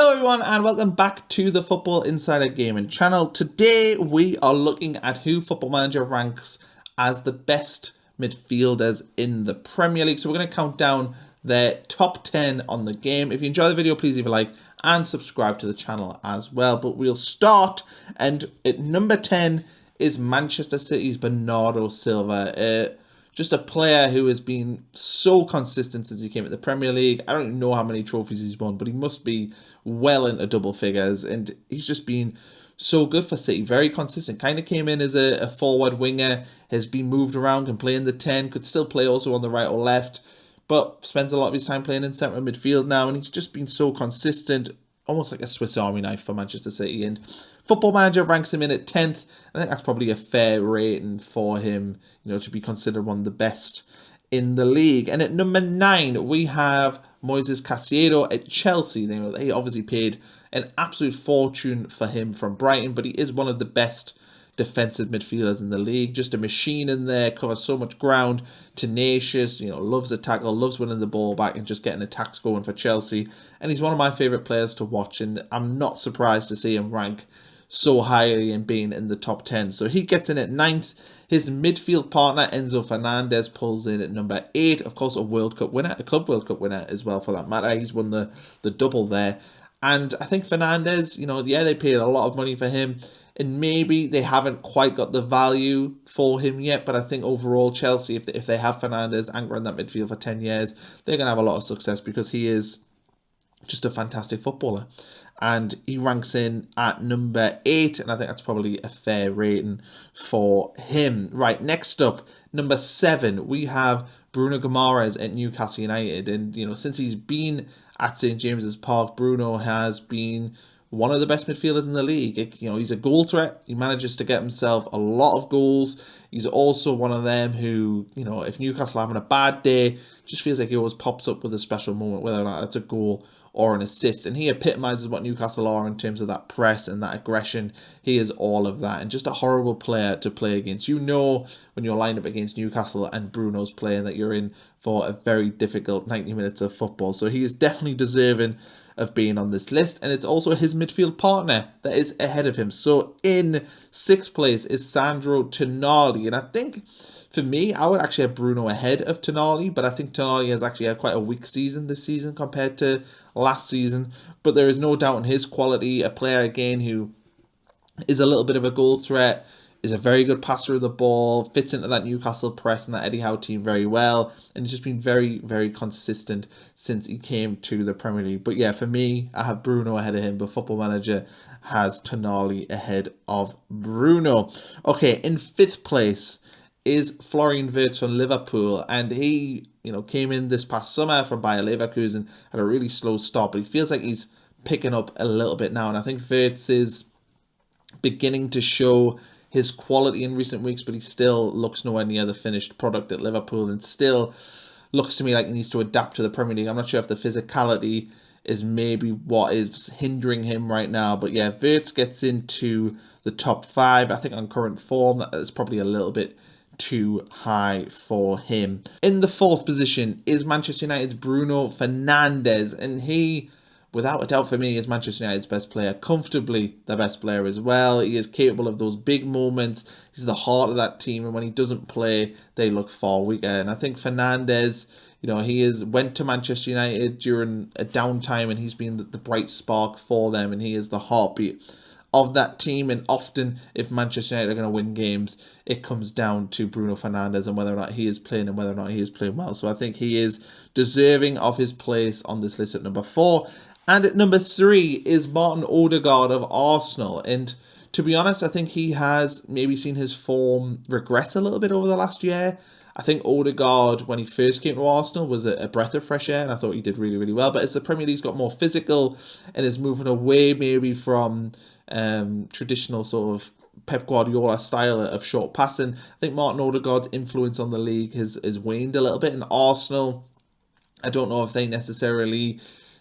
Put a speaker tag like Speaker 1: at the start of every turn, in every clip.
Speaker 1: Hello everyone and welcome back to the Football Insider Gaming channel. Today we are looking at who Football Manager ranks as the best midfielders in the Premier League. So we're going to count down their top 10 on the game. If you enjoy the video, please leave a like and subscribe to the channel as well. But we'll start, and at number 10 is Manchester City's Bernardo Silva. Just a player who has been so consistent since he came to the Premier League. I don't even know how many trophies he's won, but he must be well into double figures. And he's just been so good for City. Very consistent. Kind of came in as a forward winger, has been moved around, can play in the 10, could still play also on the right or left, but spends a lot of his time playing in centre midfield now. And he's just been so consistent, almost like a Swiss Army knife for Manchester City. And Football Manager ranks him in at 10th. I think that's probably a fair rating for him, to be considered one of the best in the league. And at number 9, we have Moises Caicedo at Chelsea. They obviously paid an absolute fortune for him from Brighton, but he is one of the best defensive midfielders in the league. Just a machine in there, covers so much ground, tenacious, loves a tackle, loves winning the ball back and just getting attacks going for Chelsea. And he's one of my favourite players to watch, and I'm not surprised to see him rank so highly and being in the top 10. So he gets in at 9th. His midfield partner, Enzo Fernandez, pulls in at number 8. Of course, a World Cup winner, a Club World Cup winner as well for that matter. He's won the double there. And I think Fernandez, they paid a lot of money for him, and maybe they haven't quite got the value for him yet, but I think overall Chelsea, if they have Fernandez anchoring that midfield for 10 years, they're going to have a lot of success because he is just a fantastic footballer. And he ranks in at number 8, and I think that's probably a fair rating for him. Right, next up, number 7, we have Bruno Guimaraes at Newcastle United. And, since he's been at St. James's Park, Bruno has been one of the best midfielders in the league. He's a goal threat. He manages to get himself a lot of goals. He's also one of them who, if Newcastle are having a bad day, just feels like he always pops up with a special moment, whether or not it's a goal or an assist. And he epitomises what Newcastle are in terms of that press and that aggression. He is all of that, and just a horrible player to play against. When you're lined up against Newcastle and Bruno's playing, that you're in for a very difficult 90 minutes of football. So he is definitely deserving of being on this list, and it's also his midfield partner that is ahead of him. So in 6th place is Sandro Tonali, and I think for me, I would actually have Bruno ahead of Tonali, but I think Tonali has actually had quite a weak season this season compared to last season. But there is no doubt in his quality, a player again who is a little bit of a goal threat, is a very good passer of the ball, fits into that Newcastle press and that Eddie Howe team very well, and he's just been very, very consistent since he came to the Premier League. But yeah, for me, I have Bruno ahead of him, but Football Manager has Tonali ahead of Bruno. Okay, in 5th place is Florian Wirtz from Liverpool, and he, came in this past summer from Bayer Leverkusen, had a really slow start, but he feels like he's picking up a little bit now, and I think Wirtz is beginning to show his quality in recent weeks, but he still looks nowhere near the finished product at Liverpool, and still looks to me like he needs to adapt to the Premier League. I'm not sure if the physicality is maybe what is hindering him right now, but yeah, Wirtz gets into the top 5. I think on current form, that is probably a little bit too high for him. In the 4th position is Manchester United's Bruno Fernandes, and he, without a doubt for me, is Manchester United's best player, comfortably the best player as well. He is capable of those big moments. He's the heart of that team, and when he doesn't play, they look far weaker. And I think Fernandes, he went to Manchester United during a downtime, and he's been the bright spark for them, and he is the heartbeat of that team. And often, if Manchester United are going to win games, it comes down to Bruno Fernandes and whether or not he is playing and whether or not he is playing well. So I think he is deserving of his place on this list at number 4. And at number 3 is Martin Odegaard of Arsenal. And to be honest, I think he has maybe seen his form regress a little bit over the last year. I think Odegaard, when he first came to Arsenal, was a breath of fresh air, and I thought he did really, really well. But as the Premier League's got more physical and is moving away maybe from traditional sort of Pep Guardiola style of short passing, I think Martin Odegaard's influence on the league has waned a little bit. In Arsenal, I don't know if they necessarily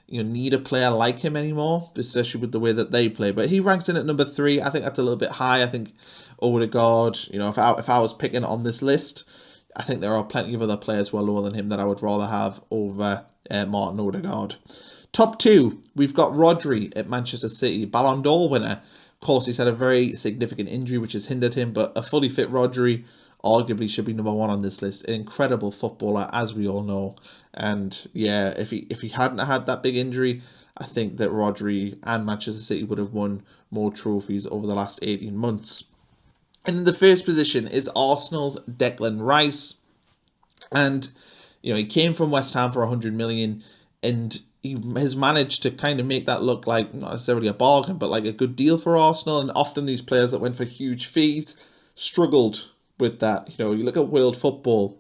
Speaker 1: need a player like him anymore, especially with the way that they play. But he ranks in at number 3. I think that's a little bit high. I think Odegaard, if I was picking on this list, I think there are plenty of other players who are lower than him that I would rather have over Martin Odegaard. Top 2, we've got Rodri at Manchester City, Ballon d'Or winner. Of course, he's had a very significant injury which has hindered him, but a fully fit Rodri arguably should be number 1 on this list. An incredible footballer, as we all know. And yeah, if he hadn't had that big injury, I think that Rodri and Manchester City would have won more trophies over the last 18 months. And in the first position is Arsenal's Declan Rice. And, you know, he came from West Ham for 100 million, and he has managed to kind of make that look like not necessarily a bargain, but like a good deal for Arsenal. And often these players that went for huge fees struggled with that. You know, you look at world football,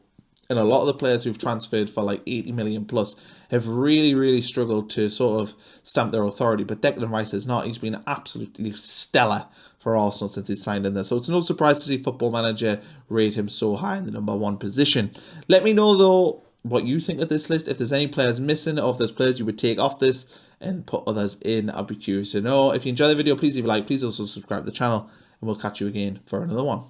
Speaker 1: and a lot of the players who've transferred for like 80 million plus have really struggled to sort of stamp their authority. But Declan Rice has not. He's been absolutely stellar for Arsenal since he's signed in there. So it's no surprise to see Football Manager rate him so high in the number 1 position. Let me know though what you think of this list. If there's any players missing, or if there's players you would take off this and put others in, I'd be curious to know. If you enjoy the video, please leave a like. Please also subscribe to the channel, and we'll catch you again for another one.